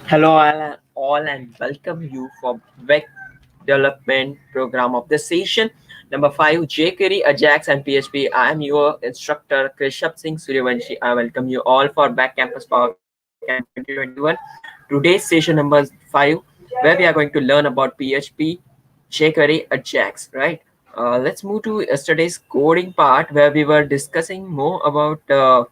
Hello all and welcome you for web development program of the session number 5 Jquery, AJAX and PHP. I am your instructor Krishabh Singh Suryavanshi. I welcome you all for Bagcampus Powercamp 2021. Today's session number 5 where we are going to learn about PHP, Jquery, AJAX, right? Let's move to yesterday's coding part where we were discussing more about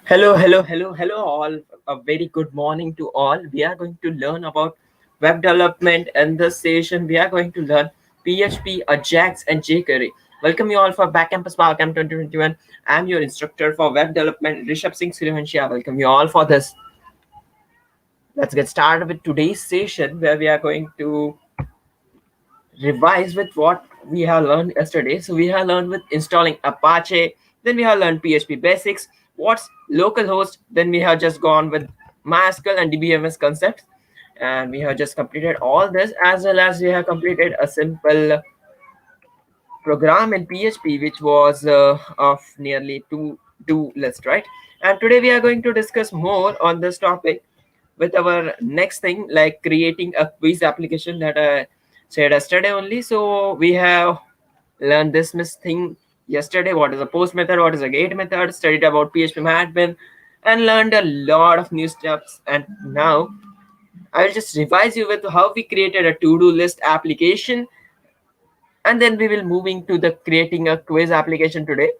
hello all. A very good morning to all. We are going to learn about web development. In this session, we are going to learn PHP, AJAX, and jQuery. Welcome you all for Backcampus Powercamp 2021. I'm your instructor for web development, Rishabh Singh Suryavanshi. I welcome you all for this. Let's get started with today's session where we are going to revise with what we have learned yesterday. So we have learned with installing Apache, then we have learned PHP basics, what's localhost, then we have just gone with MySQL and DBMS concepts, and we have just completed all this as well as we have completed a simple program in PHP which was of nearly two list, right? And today we are going to discuss more on this topic with our next thing like creating a quiz application that I said yesterday only. So we have learned this miss thing yesterday. What is a post method? What is a gate method? Studied about PHP admin and learned a lot of new steps. And now I will just revise you with how we created a to-do list application, and then we will moving to the creating a quiz application today.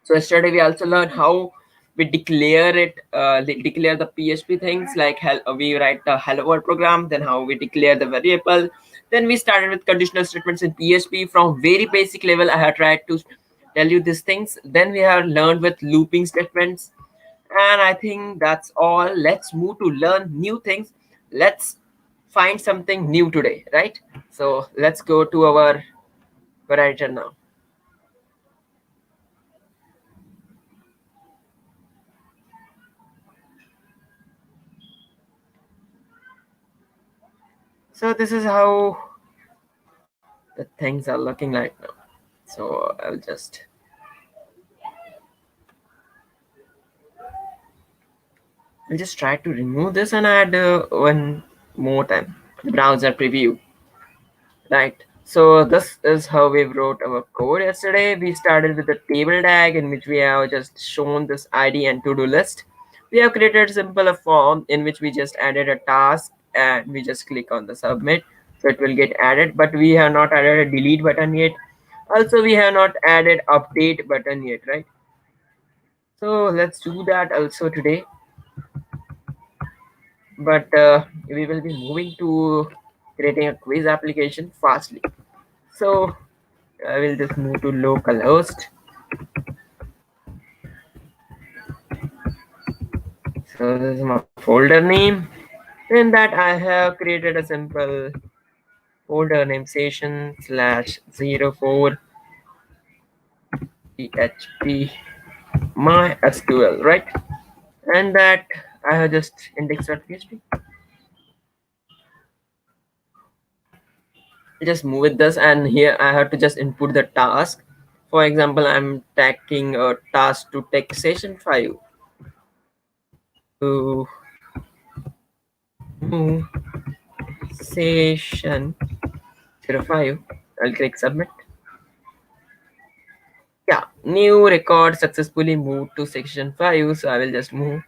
So yesterday we also learned how we declare it, declare the PHP things like we write the hello world program, then how we declare the variable. Then we started with conditional statements in PHP from very basic level. I have tried to tell you these things. Then we have learned with looping statements, and I think that's all. Let's move to learn new things. Let's find something new today, right? So let's go to our writer now. So this is how the things are looking like now. So I'll just try to remove this and add one more time the browser preview, right? So this is how we wrote our code yesterday. We started with the table tag in which we have just shown this ID and to-do list. We have created simple a form in which we just added a task and we just click on the submit, so it will get added, but we have not added a delete button yet. Also we have not added update button yet, right? So let's do that also today. But we will be moving to creating a quiz application fastly. So I will just move to localhost. So this is my folder name. In that I have created a simple folder name session /04 PHP MySQL, right? And that I have just index.php. Just move with this, and here I have to just input the task. For example, I'm taking a task to take session 5 to move session 05. I'll click submit. Yeah, new record successfully moved to section 5, so I will just move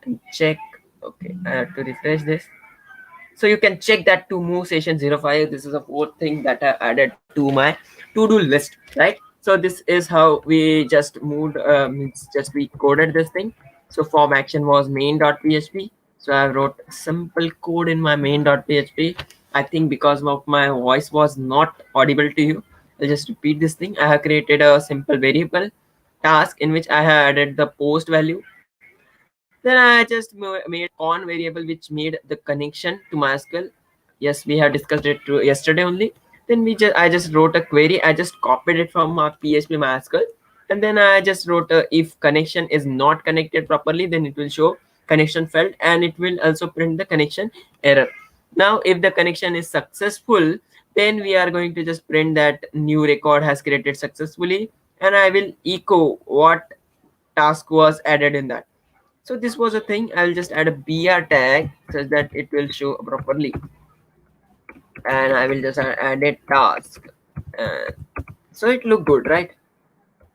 and check. Okay, I have to refresh this. So you can check that to move session 05. This is a fourth thing that I added to my to-do list, right? So this is how we just moved, just we coded this thing. So form action was main.php. So I wrote simple code in my main.php. I think because of my voice was not audible to you, I'll just repeat this thing. I have created a simple variable task in which I have added the post value. Then I just made con variable which made the connection to MySQL. Yes, we have discussed it yesterday only. Then I just wrote a query. I just copied it from my PHP MySQL, and then I just wrote if connection is not connected properly, then it will show connection failed, and it will also print the connection error. Now, if the connection is successful, then we are going to just print that new record has created successfully, and I will echo what task was added in that. So this was a thing. I'll just add a br tag such that it will show properly, and I will just add a task, uh, so it look good, right?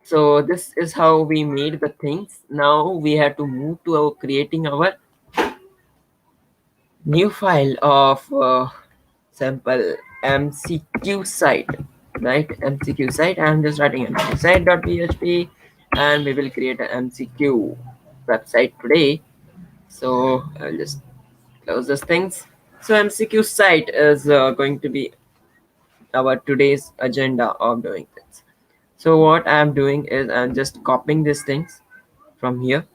So this is how we made the things. Now we have to move to our creating our new file of sample mcq site, right? Mcq site. I'm just writing mcq site.php, and we will create an mcq website today. So I'll just close those things. So MCQ site is going to be our today's agenda of doing things. So what I'm doing is I'm just copying these things from here,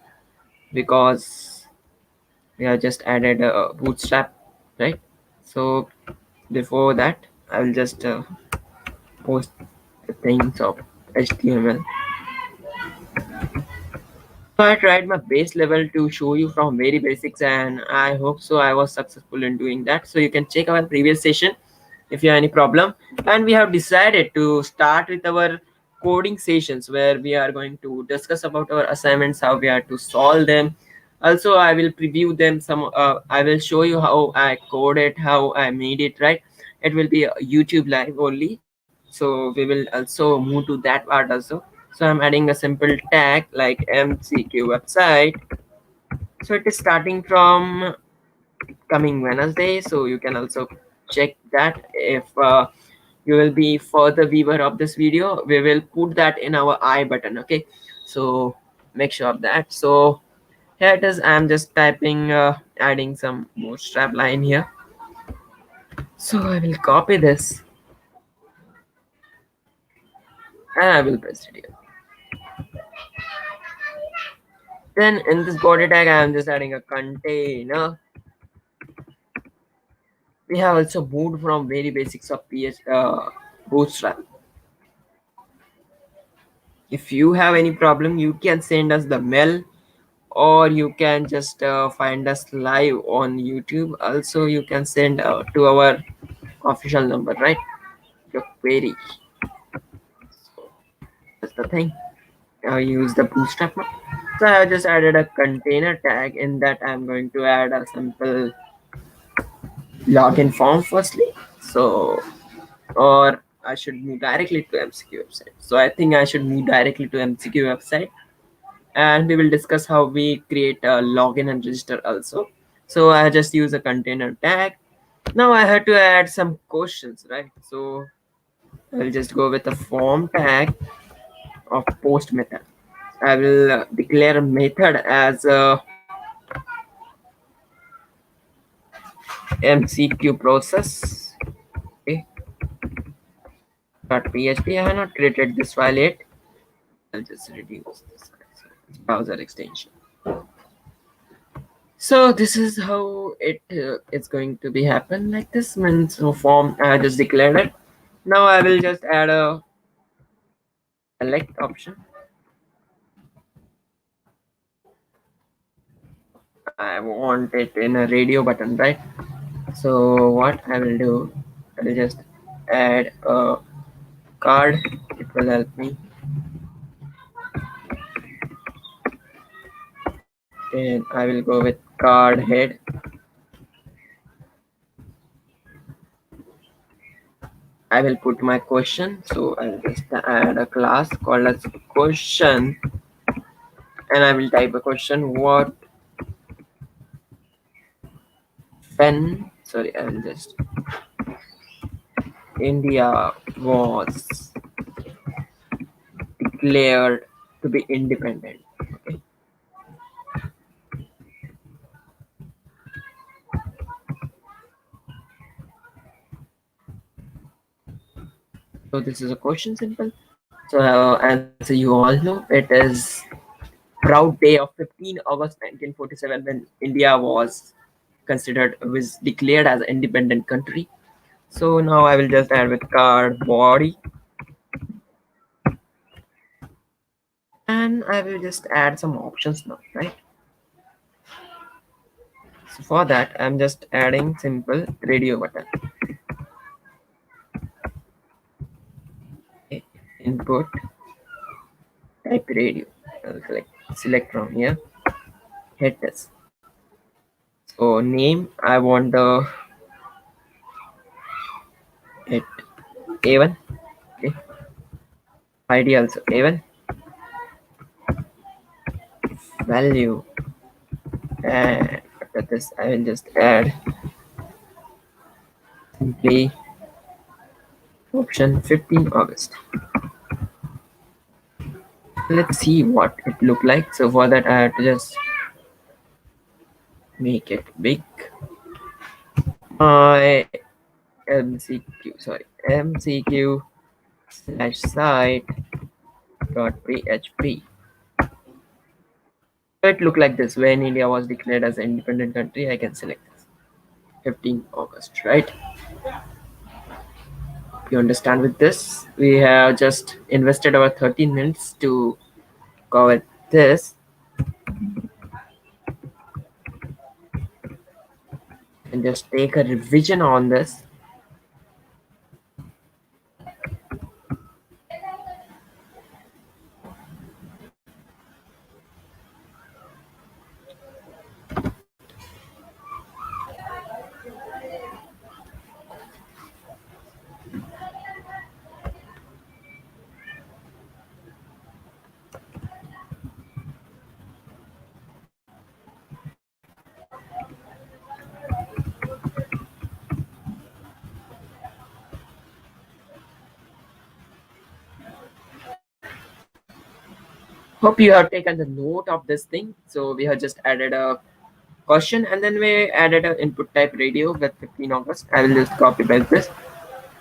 because we have just added a bootstrap, right? So before that, I will just post the things of HTML. So I tried my base level to show you from very basics, and I hope so I was successful in doing that. So you can check our previous session if you have any problem. And we have decided to start with our coding sessions, where we are going to discuss about our assignments, how we are to solve them. Also, I will preview them. I will show you how I code it, how I made it, right? It will be a YouTube live only, so we will also move to that part also. So I'm adding a simple tag like MCQ website. So it is starting from coming Wednesday. So you can also check that. If you will be further viewer of this video, we will put that in our I button. Okay, so make sure of that. So here it is. I'm just typing, adding some bootstrap line here. So I will copy this, and I will paste it here. Then in this body tag, I am just adding a container. We have also moved from very basics of bootstrap. If you have any problem, you can send us the mail, or you can just find us live on YouTube. Also, you can send to our official number, right? Your query. So that's the thing. I use the bootstrap now. So I just added a container tag. In that, I'm going to add a simple login form firstly. So, or I should move directly to MCQ website. So I think I should move directly to MCQ website, and we will discuss how we create a login and register also. So I just use a container tag. Now I have to add some questions, right? So I'll just go with a form tag of post method. I will declare a method as a MCQ process. Okay. .php. I have not created this file yet. I'll just reduce this browser extension. So this is how it's going to be happen like this. Means so form I just declared it. Now I will just add a select option. I want it in a radio button, right? So what I will do, I will just add a card. It will help me. Then I will go with card head. I will put my question. So I'll just add a class called as question, and I will type a question. What when? Sorry, I will just India was declared to be independent. Okay. So this is a question simple. So as you all know, it is proud day of 15 August 1947 when India was considered was declared as an independent country. So now I will just add with card body, and I will just add some options now, right? So for that I'm just adding simple radio button. Okay. Input type radio. I'll select from here, hit this. So name I want the it A1. Okay. ID also A1. Value, and after this I will just add simply option 15 August. Let's see what it look like. So for that I have to just make it big. My MCQ, sorry, MCQ slash site dot PHP. So it look like this. When India was declared as an independent country, I can select this 15 August, right? You understand with this? We have just invested our 13 minutes to cover this, and just take a revision on this. Hope you have taken the note of this thing. So we have just added a question, and then we added an input type radio with 15 August. I will just copy paste this,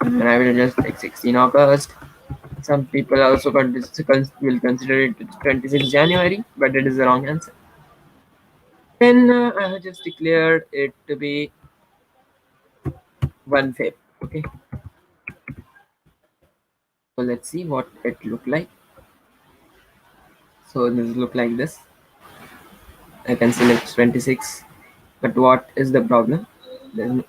and I will just take 16 August. Some people also will consider it 26 January, but it is the wrong answer. Then I have just declared it to be 1/5. Okay, so let's see what it look like. So this look like this. I can select 26, but what is the problem? There's no,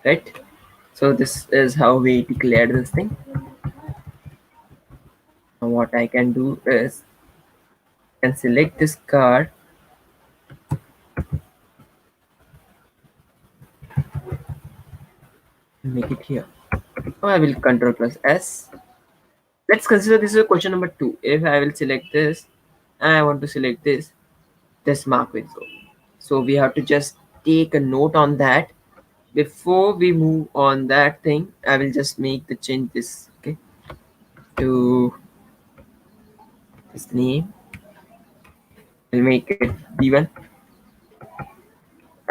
right? So this is how we declare this thing. Now what I can do is I can select this card and make it here. Now I will control plus S. Let's consider this is a question number 2. If I will select this and I want to select this mark will go. So we have to just take a note on that. Before we move on that thing, I will just make the change this, okay, to this name. I'll make it B1.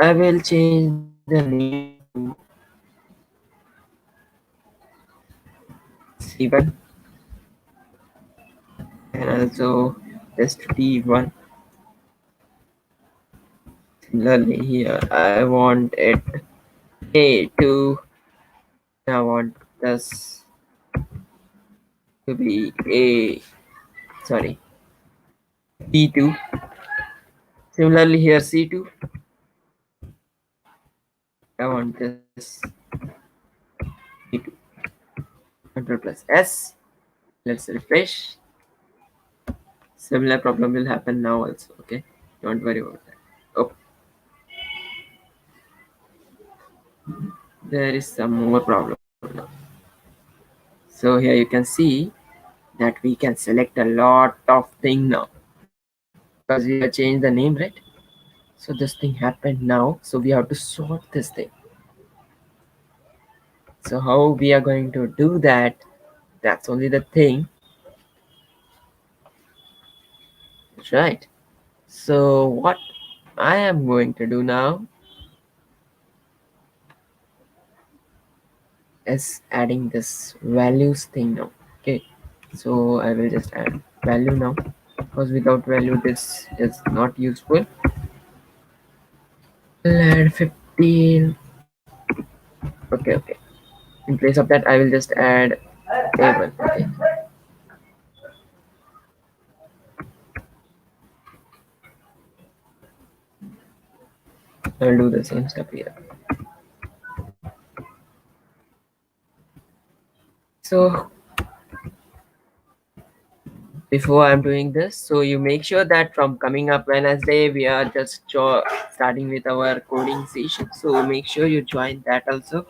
I will change the name to C1, and also this to D1. Similarly here I want it A2. I want this to be A, sorry, B2. Similarly here C2. I want this B2. Control plus S. Let's refresh. Similar problem will happen now also. Okay, don't worry about that. Oh, there is some more problem now. So here you can see that we can select a lot of thing now because we have changed the name, right? So this thing happened now, so we have to sort this thing. So how we are going to do that, that's only the thing, right? So what I am going to do now is adding this values thing now. Okay, so I will just add value now because without value this is not useful. I'll add 15. Okay, okay. In place of that I will just add a1. Okay, I'll do the same step here. So before I'm doing this, so you make sure that from coming up Wednesday we are just starting with our coding session, so make sure you join that also,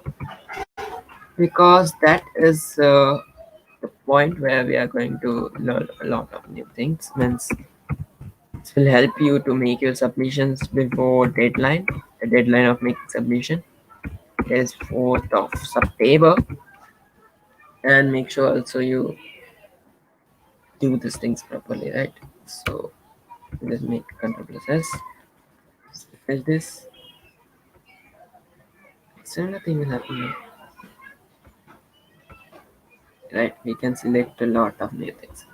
because that is the point where we are going to learn a lot of new things. Means this will help you to make your submissions before deadline. The deadline of making submission is 4th of September, and make sure also you do these things properly, right? So let's make control plus S. Refresh this. Similar thing will happen now. Right, we can select a lot of new things.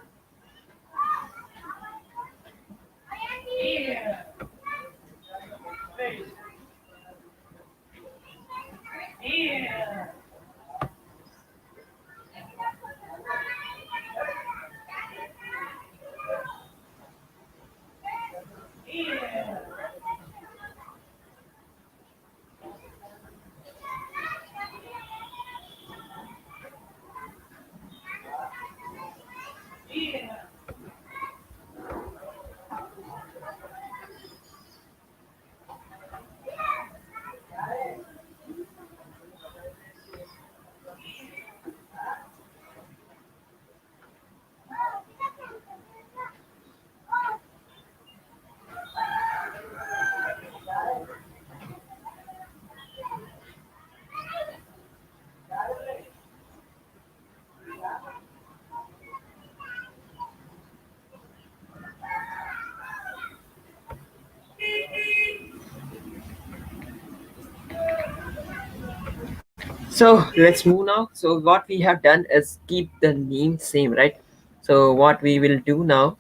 So let's move now. So what we have done is keep the name same, right? So what we will do now,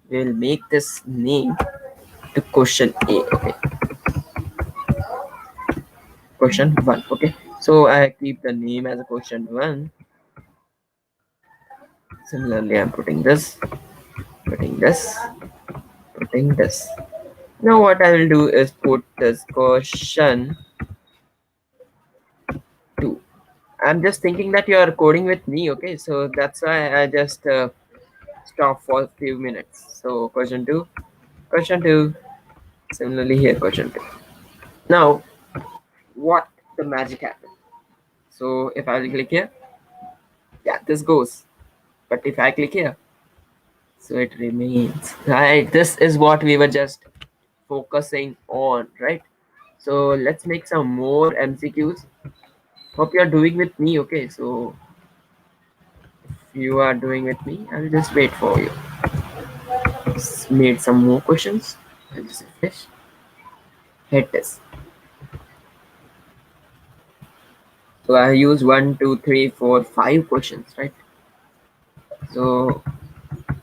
we will make this name to question A. Okay, question one. Okay, so I keep the name as a question one. Similarly, I'm putting this, putting this. Now what I will do is put this question two. I'm just thinking that you are coding with me. Okay, so that's why I just stop for a few minutes. So question two. Similarly here, question two. Now, what the magic happened? So if I click here, yeah, this goes. But if I click here, so it remains. Right, this is what we were just focusing on, right? So let's make some more MCQs. Hope you are doing with me. Okay, so if you are doing with me, I'll just wait for you. Made some more questions. I'll just refresh. Hit this. So I use 1, 2, 3, 4, 5 questions, right? So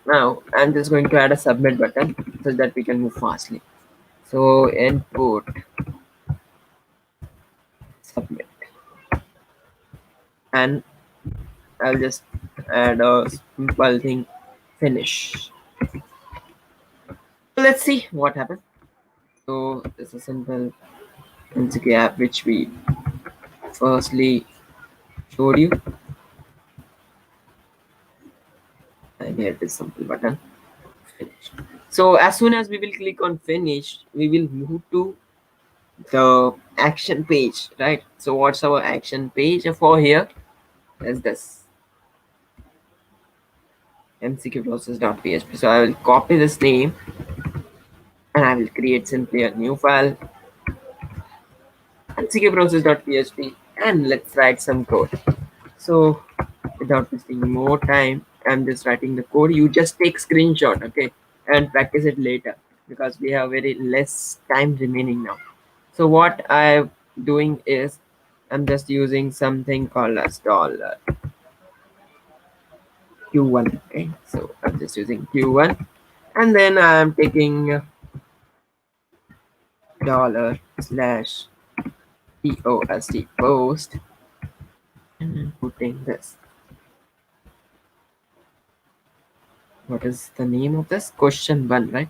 now I'm just going to add a submit button so that we can move fastly. So input, submit, and I'll just add a simple thing, finish. Let's see what happens. So this is a simple MCQ app which we firstly showed you, and here this simple button, finish. So as soon as we will click on finish, we will move to the action page, right? So what's our action page for here? Is this MCQ process.php. So I will copy this name and I will create simply a new file, MCQ process.php, and let's write some code. So without wasting more time, I'm just writing the code. You just take screenshot, okay, and practice it later because we have very less time remaining now. So what I'm doing is I'm just using something called as dollar q1. Okay, so I'm just using q1, and then I'm taking dollar slash post and I'm putting this. What is the name of this? Question one, right?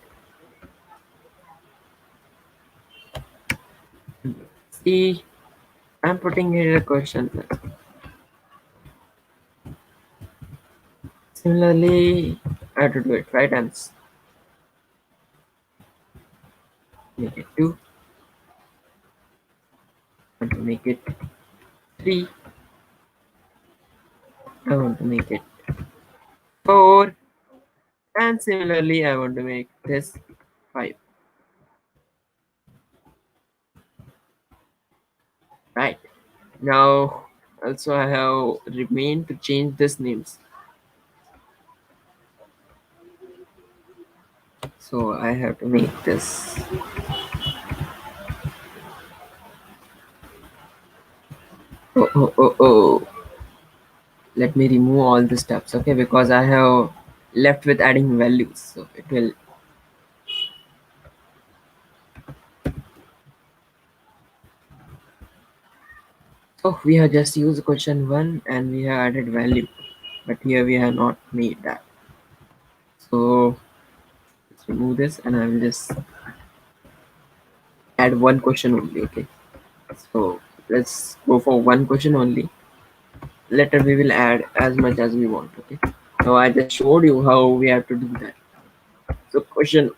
See, I'm putting here a question. Similarly, I have to do it right and make it 2. I want to make it 3. I want to make it 4. And similarly, I want to make this 5. Right. Now, also I have remained to change this names. So I have to make this. Oh. Let me remove all the steps, okay, because I have left with adding values, so it will. So we have just used question 1 and we have added value, but here we have not made that. So let's remove this and I will just add one question only, okay. So let's go for one question only. Later we will add as much as we want, okay. So I just showed you how we have to do that. So question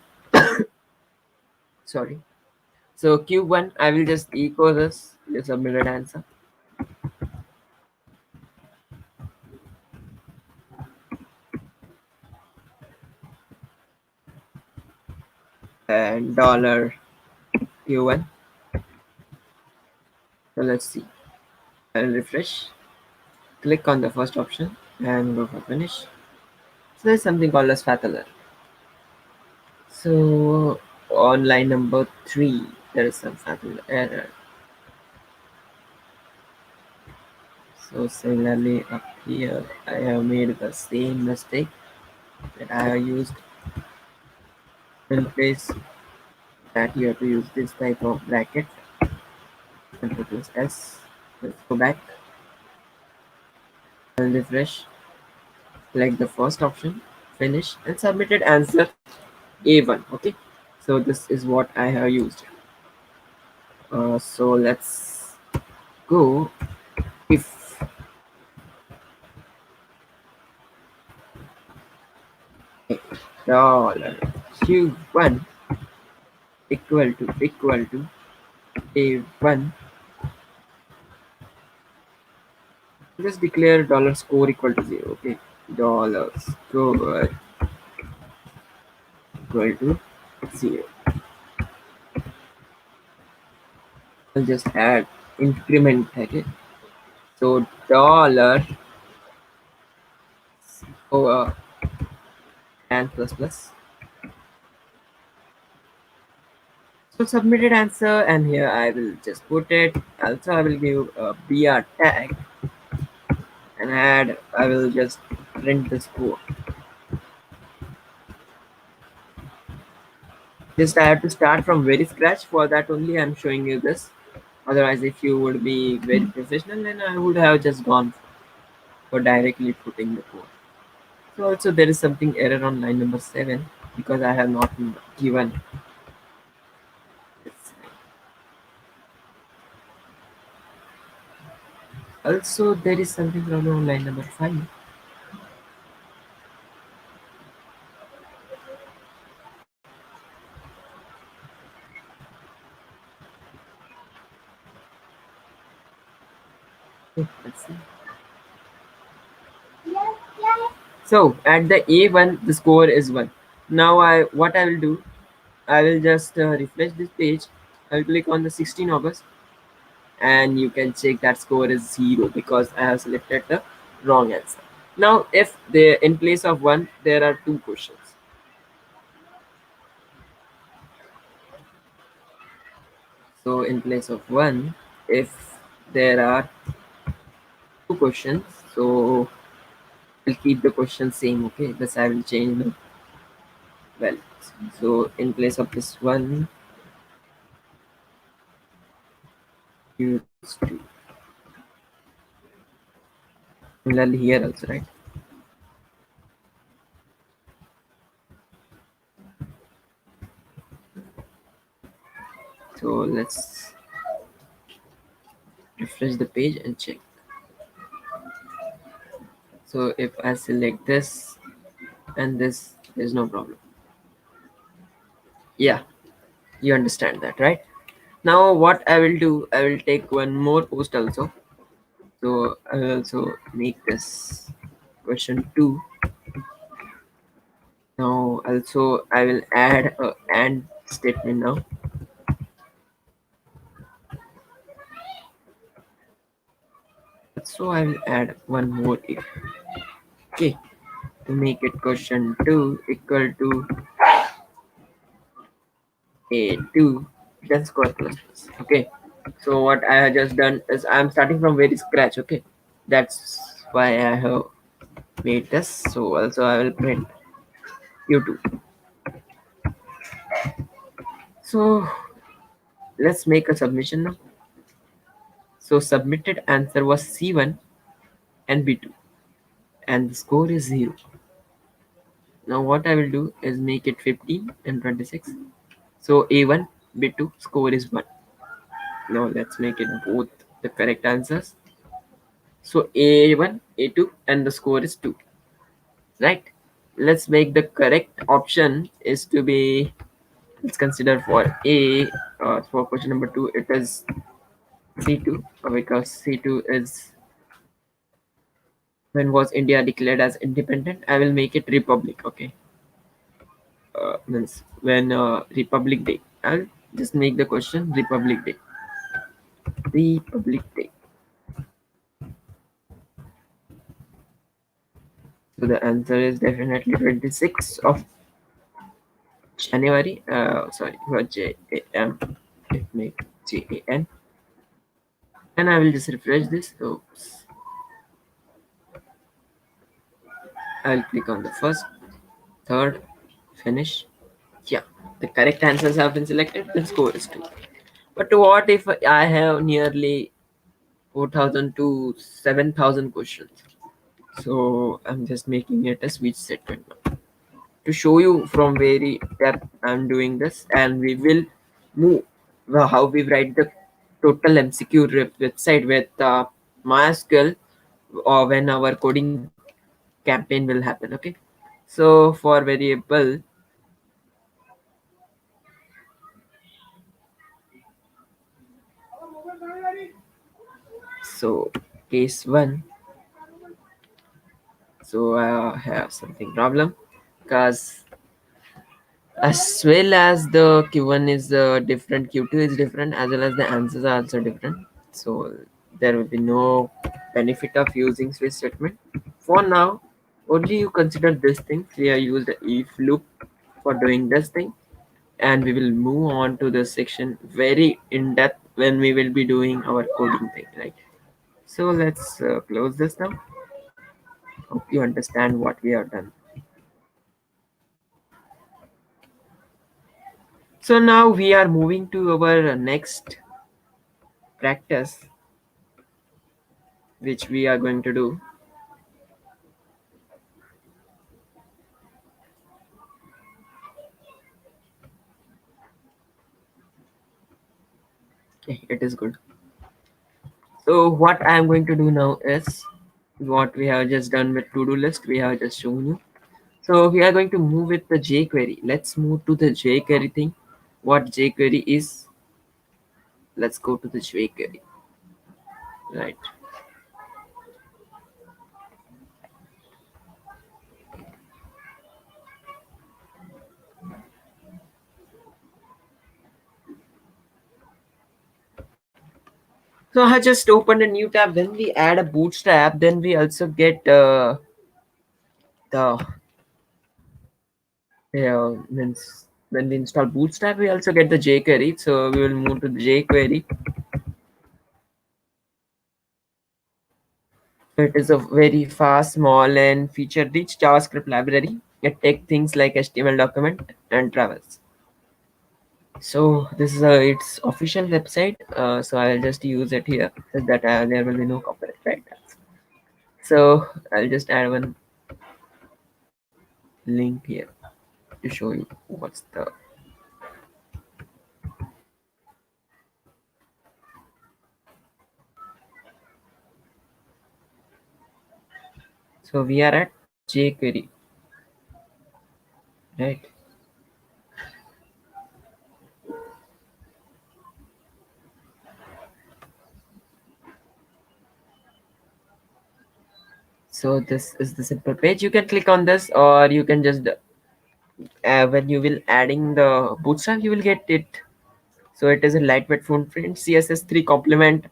sorry, so q1, I will just echo this the submitted answer, and dollar q1. So let's see, I'll refresh, click on the first option and go for finish. So there's something called as fatal error. So on line number 3 there is some fatal error. So similarly up here I have made the same mistake that I have used in place, that you have to use this type of bracket and put this S. Let's go back and refresh, select the first option, finish, and submitted answer A1, okay. So this is what I have used. So let's go. If dollar q1 equal to a1, just declare dollar score equal to 0, okay. Dollar score equal to 0. I'll just add increment, okay. So dollar over and plus plus. So submitted answer, and here I will just put it. Also I will give a br tag and add, I will just print the score. Just I have to start from very scratch. For that only I'm showing you this. Otherwise, if you would be very professional, then I would have just gone for directly putting the code. So also there is something error on line number 7. because I have not given this. Also, there is something from line number 5. Okay, let's see. So at the A1, the score is 1. Now what I will do, I will just refresh this page. I will click on the 16 August, and you can check that score is 0 because I have selected the wrong answer. Now, if there in place of 1, there are 2 questions. So in place of 1, if there are 2 questions, so I'll keep the question same. Okay, this I will change the well. So in place of this one, use 2. Similarly here also, right? So let's refresh the page and check. So if I select this and this, there's no problem. Yeah, you understand that, right? Now what I will do, I will take one more post also. So I will also make this question 2. Now also I will add a and statement now. So I will add one more if. Okay, to make it question 2 equal to a2 then square plus plus. Okay, so what I have just done is I'm starting from very scratch. Okay, that's why I have made this. So also I will print u2. So let's make a submission now. So submitted answer was c1 and b2, and the score is 0. Now what I will do is make it 15 and 26. So a1 b2 score is 1. Now let's make it both the correct answers. So a1 a2 and the score is 2, right? Let's make the correct option is to be, let's consider for a for question number 2 it is c2, because c2 is when was India declared as independent. I will make it republic. Okay, means when republic day. I'll just make the question republic day. Republic day. So the answer is definitely 26th of January. Sorry, for JAM. It make JAN. And I will just refresh this. So I'll click on the first, third, finish. Yeah, the correct answers have been selected. The score is 2. But what if I have nearly 4,000 to 7,000 questions? So I'm just making it a switch statement now to show you from very depth I'm doing this, and we will move how we write the total MCQ website with MySQL, or when our coding campaign will happen. Okay, so for variable, so case 1, so I have something problem because as well as the q1 is different, q2 is different, as well as the answers are also different. So there will be no benefit of using switch statement for now. Only you consider this thing. We are used the if loop for doing this thing, and we will move on to the section very in depth when we will be doing our coding thing, right? So let's close this now. Hope you understand what we have done. So now we are moving to our next practice, which we are going to do. Okay, it is good. So what I am going to do now is what we have just done with to-do list. We have just shown you. So we are going to move with the jQuery. Let's move to the jQuery thing. What jQuery is? Let's go to the jQuery. Right. So I just opened a new tab. When we add a bootstrap, then we also get the means when we install bootstrap, we also get the jQuery. So we will move to the jQuery. It is a very fast, small, and feature-rich JavaScript library. It takes things like HTML document and travels. So this is its official website. So I'll just use it here so that there will be no copyright. Right? So I'll just add one link here to show you what's the. So we are at jQuery, right? So this is the simple page. You can click on this, or you can just when you will adding the bootstrap, you will get it. So it is a lightweight footprint CSS3 complement,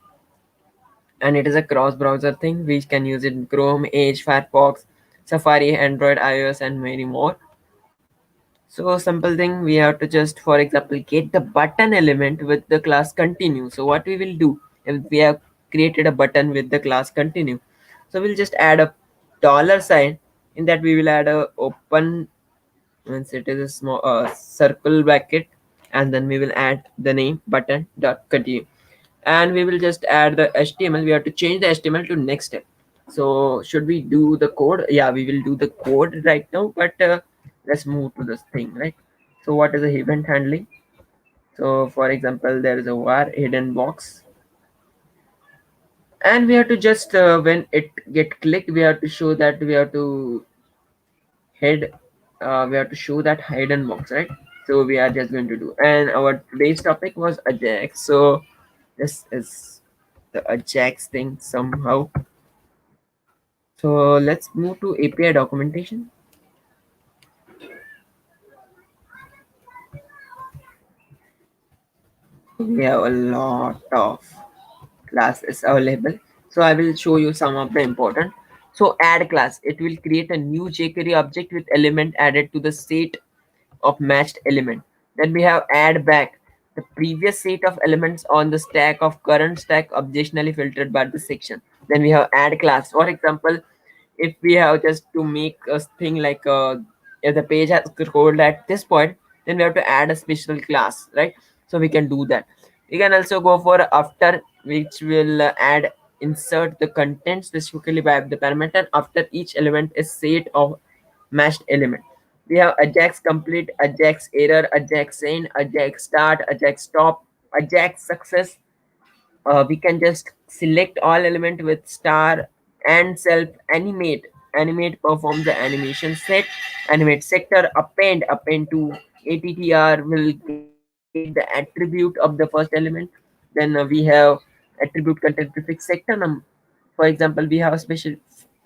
and it is a cross-browser thing. We can use it in Chrome, Edge, Firefox, Safari, Android, iOS, and many more. So simple thing, we have to just, for example, get the button element with the class continue. So what we will do if we have created a button with the class continue, so we'll just add a dollar sign. In that we will add a open, once it is a small circle bracket, and then we will add the name button dot continue, and we will just add the HTML. We have to change the HTML to next step. So should we do the code? Yeah, we will do the code right now, but let's move to this thing, right? So what is a event handling? So for example, there is a var hidden box, and we have to just when it get clicked, we have to show that we have to head we have to show that hidden box, right? So we are just going to do, and our today's topic was AJAX. So this is the AJAX thing somehow. So let's move to API documentation. We have a lot of classes available. So I will show you some of the important. So add class, it will create a new jQuery object with element added to the set of matched element. Then we have add back, the previous set of elements on the stack of current stack optionally filtered by the section. Then we have add class. For example, if we have just to make a thing like if the page has scrolled at this point, then we have to add a special class, right? So we can do that. We can also go for after, which will add insert the content specifically by the parameter after each element is set of matched element. We have AJAX complete, AJAX error, AJAX end, AJAX start, AJAX stop, AJAX success. We can just select all element with star and self animate. Animate perform the animation set. Animate sector append to attr will get the attribute of the first element. Then we have attribute content prefix sector for example, we have a special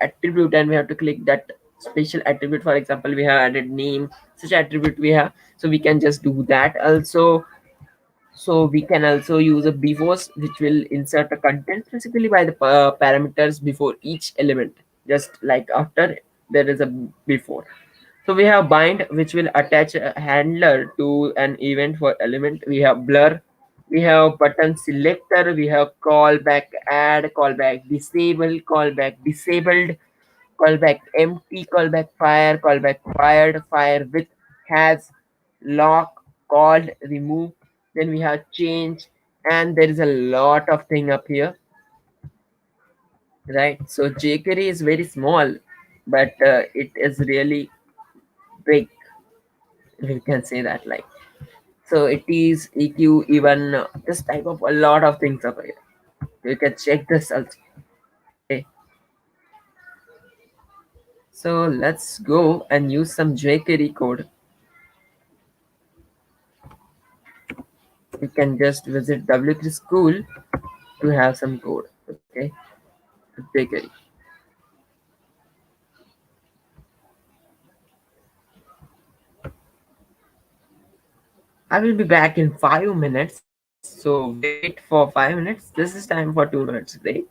attribute and we have to click that special attribute. For example, we have added name, such attribute we have, so we can just do that also. So we can also use a before, which will insert a content specifically by the parameters before each element, just like after there is a before. So we have bind, which will attach a handler to an event for element. We have blur, we have button selector, we have callback add, callback disable, callback disabled, callback empty, callback fire, callback fired, fire with, has, lock, called, remove. Then we have change, and there is a lot of thing up here, right? So jQuery is very small, but it is really big. We can say that like. So it is EQ, even this type of a lot of things over here. You can check this also. Okay. So let's go and use some jQuery code. You can just visit W3 School to have some code. Okay, jQuery. I will be back in 5 minutes. So wait for 5 minutes. This is time for 2 minutes break.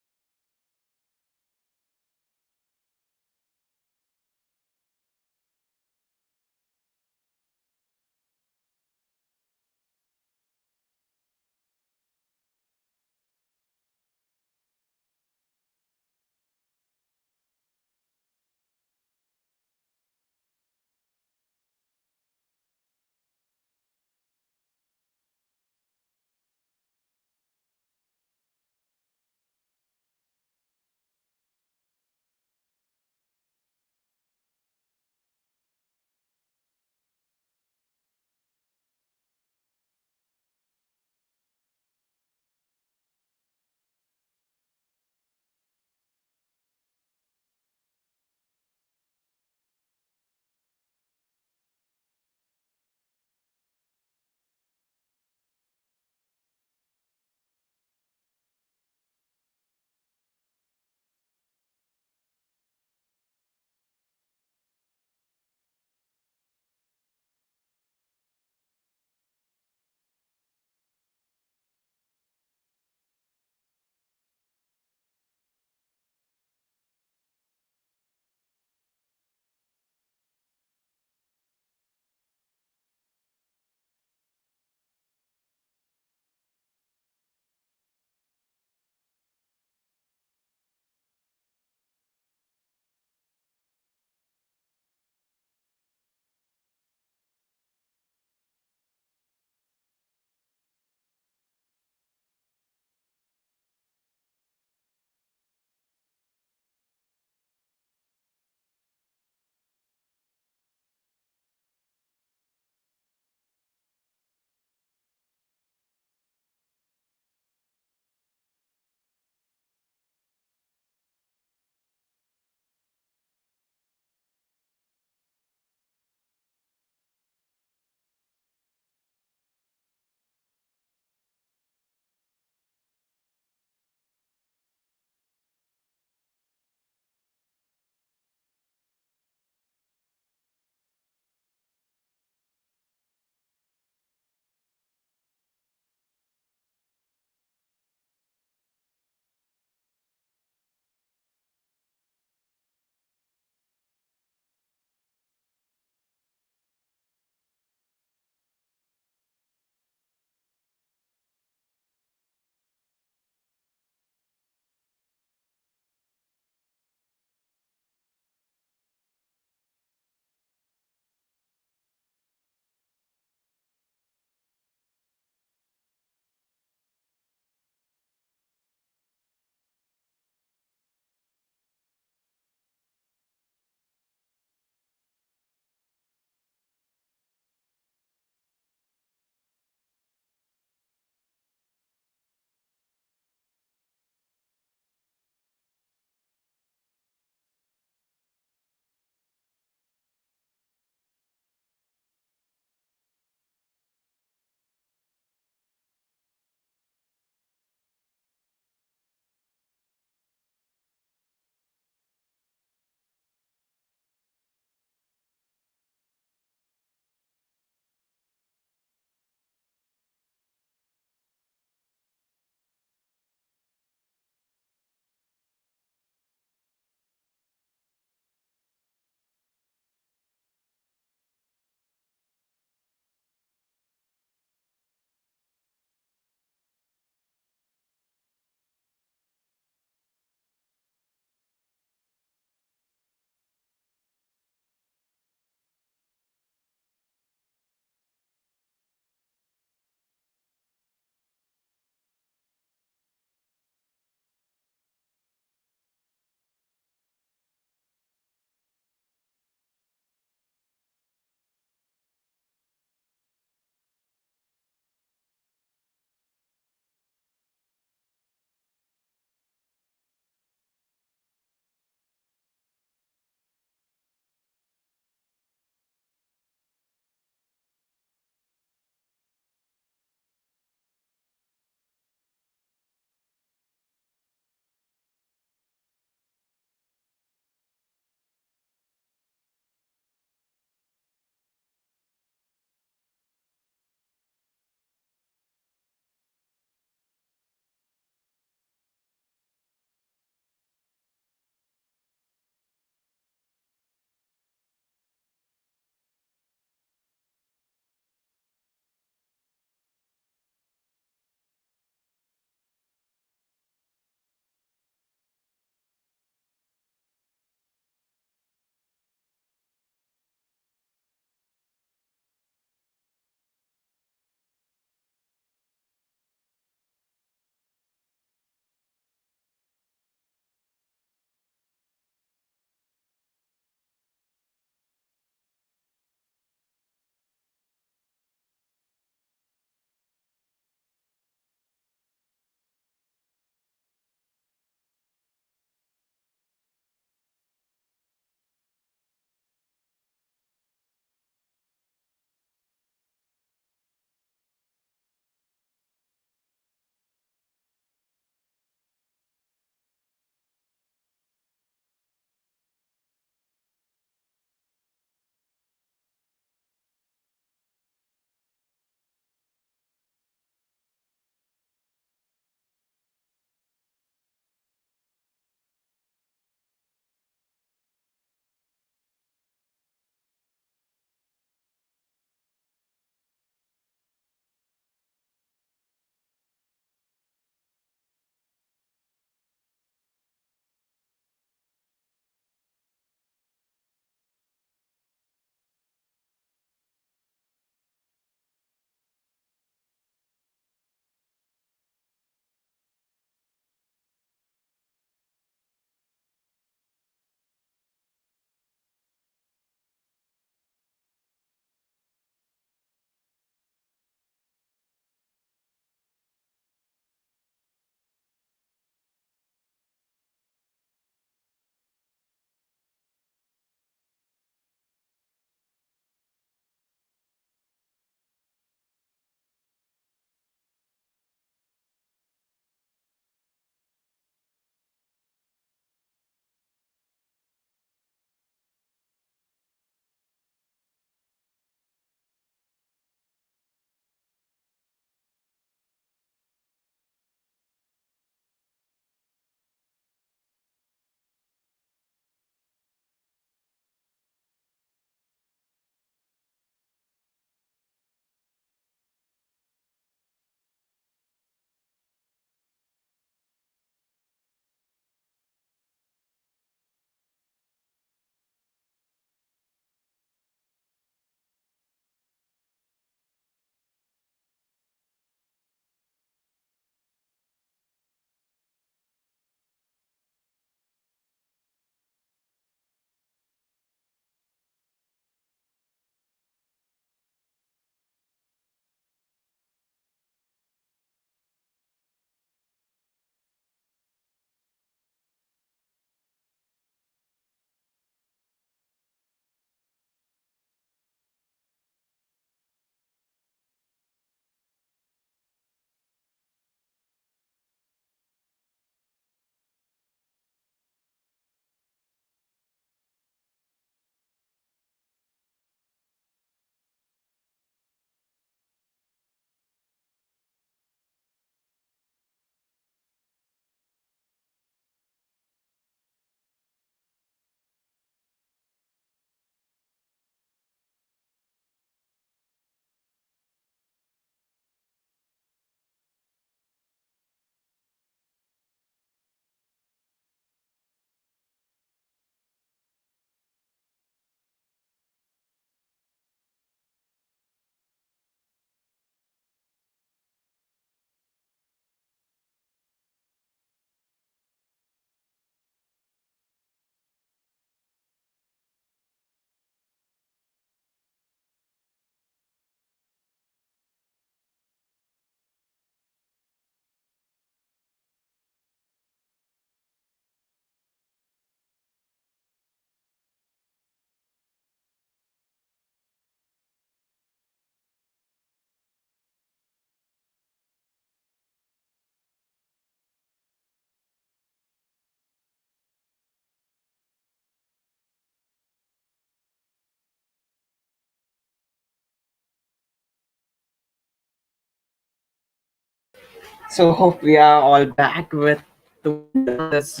So hope we are all back with to learn this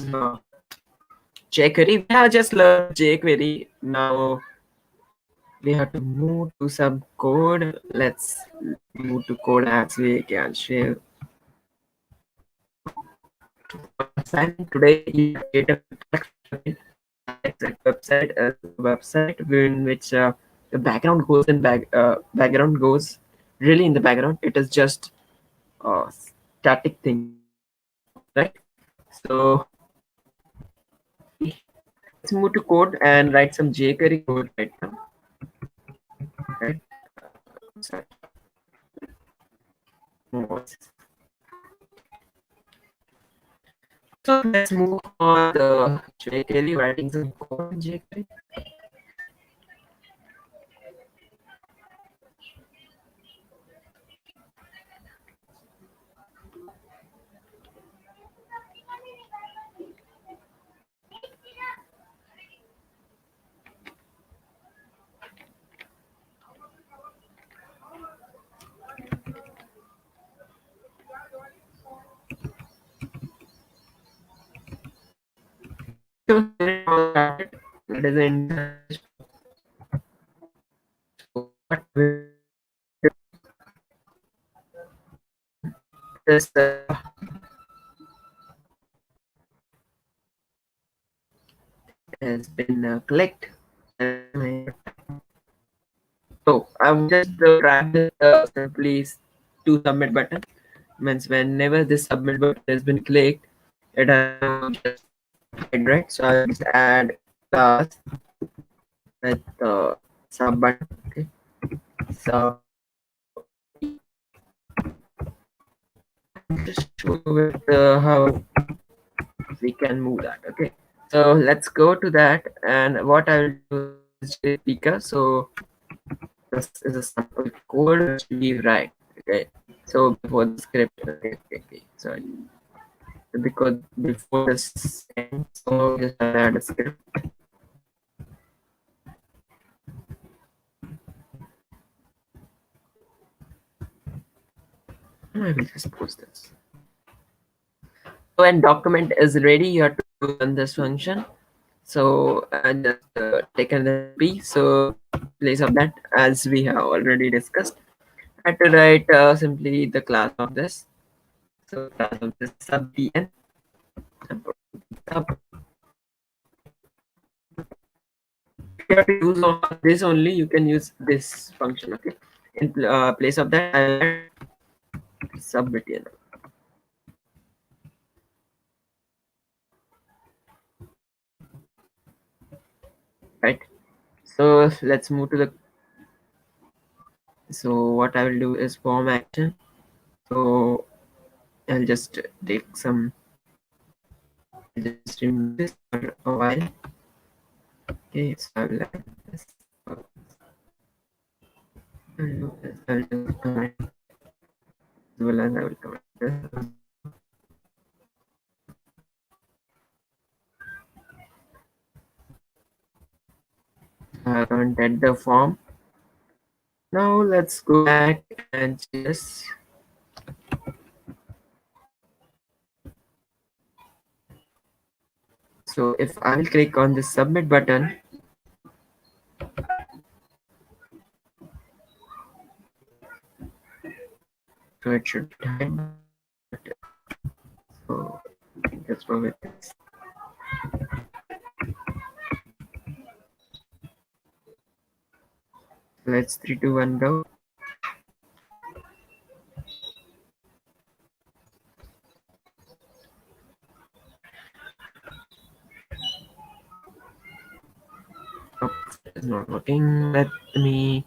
jQuery. We have just learned jQuery. Now we have to move to some code. Let's move to code as we can share. Assignment today you create a text document. AJAX website is a website in which the background goes in background goes really in the background. It is just a static thing, right? So let's move to code and write some jQuery code right now. Right? So, so let's move on the jQuery, writing some code in jQuery. So here it was started. That is in so what will this has been clicked. So I'm just trying this simply to submit button. Means whenever this submit button has been clicked, it has to just hide, right? So I'll just add class with sub button. Okay. So just show with how we can move that. Okay. So let's go to that, and what I will do is speaker. So this is a sample code which we write. Okay. So before the script, okay. So because before this ends, so just add a script. I will just post this. So when document is ready, you have to run this function. So I just taken the p. So place of that, as we have already discussed, I had to write simply the class of this. So class of this sub dn. Sub. If you have to use this only, you can use this function. Okay. In place of that, I will add sub dn. Right. So let's move to the. So what I will do is form action. So I'll just take some. I'll just remove this for a while. Okay, so I will add this. I'll just comment as well as I will comment this. I commented the form. Now let's go back and just. So if I will click on the submit button, so it should hide. So let's go with this. Let's 3, 2, 1 go. Oops, it's not working. Let me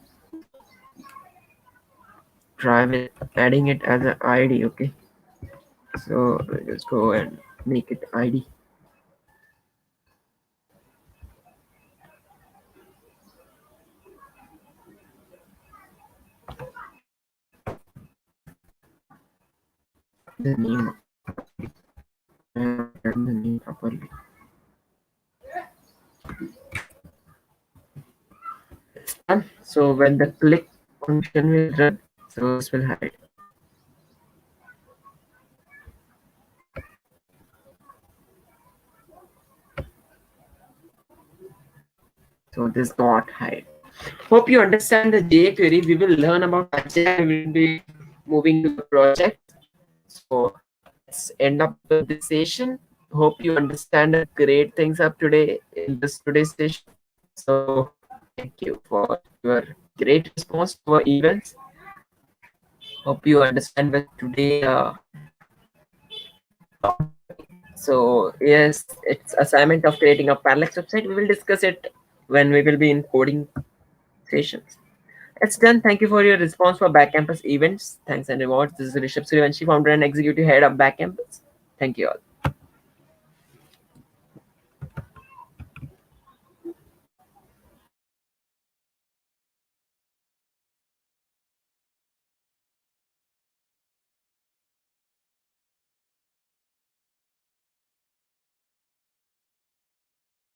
try with adding it as an ID. Okay. So I'll just go and make it ID. The name and the name properly. Done. So when the click function will run, so this will hide. So this not hide. Hope you understand the jQuery. We will learn about AJAX. We will be moving to the project. So let's end up with this session. Hope you understand the great things up today in this today's session. So thank you for your great response to our events. Hope you understand with today topic. So yes, it's assignment of creating a parallax website. We will discuss it when we will be in coding sessions. It's done. Thank you for your response for Backcampus events. Thanks and rewards. This is Rishabh Suryavanshi, founder and executive head of Backcampus. Thank you all.